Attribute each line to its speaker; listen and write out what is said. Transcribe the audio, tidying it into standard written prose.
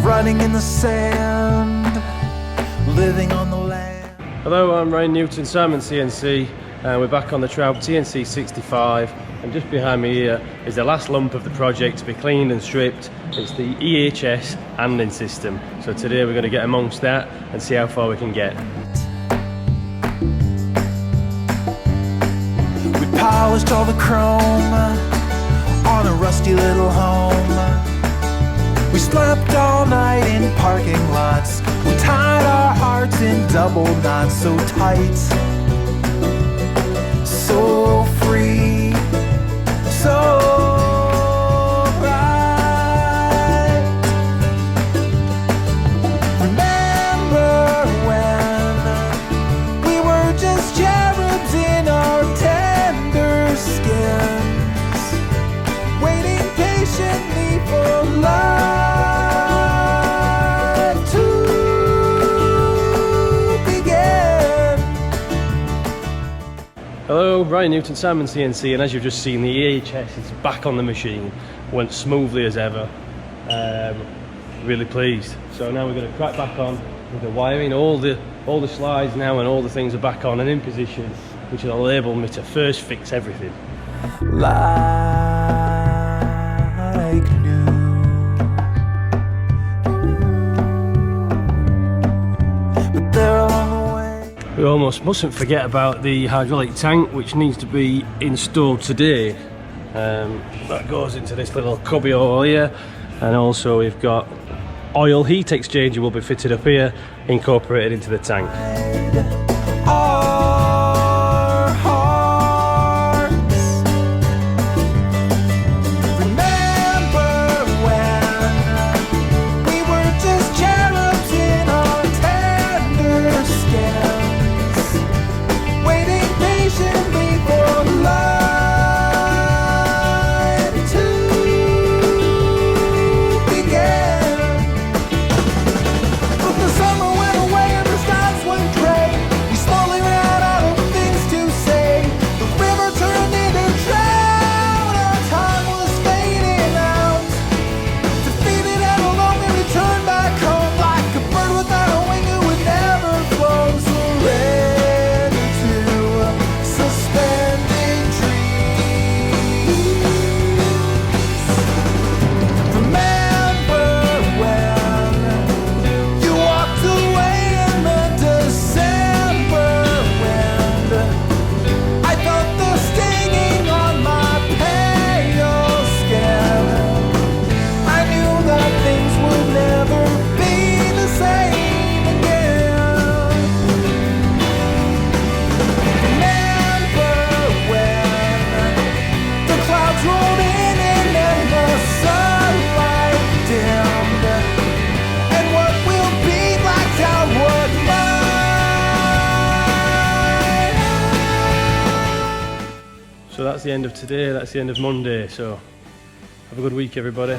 Speaker 1: running in the sand, living on the land.
Speaker 2: Hello, I'm Ryan Newton, Simon CNC, and we're back on the Traub TNC65, and just behind me here is the last lump of the project to be cleaned and stripped. It's the EHS handling system. So today we're going to get amongst that and see how far we can get.
Speaker 1: We polished all the chrome on a rusty little home. We slept all night in parking lots. We tied our hearts in double knots, so tight, so free, so bright. Remember when we were just cherubs in our tender skins, waiting patiently for love.
Speaker 2: Hello, Ryan Newton, Simon CNC, and as you've just seen, the EHS is back on the machine. Went smoothly as ever. Really pleased. So now we're going to crack back on with the wiring. All the slides now and all the things are back on and in position, which will enable me to first fix everything.
Speaker 1: Like new. But they're along the way.
Speaker 2: We almost mustn't forget about the hydraulic tank, which needs to be installed today. That goes into this little cubby over here, and also we've got oil heat exchanger will be fitted up here, incorporated into the tank.
Speaker 1: Our hearts. Remember when we were just cherubs in our tender skins, waiting patiently for life to begin. But the summer went away and the stars went gray. We slowly ran out of things to say. The river turned into drought. Our time was fading out. Defeated and alone, we returned back home like a bird without a wing who would never flow. Surrender to suspending trees. Remember when you walked away in the December wind? I felt the stinging on my pale skin. I knew that things would never be the same again. Remember when the clouds rolled in and then the sunlight dimmed, and what will be blacked out what might.
Speaker 2: So that's the end of today, that's the end of Monday, so have a good week everybody.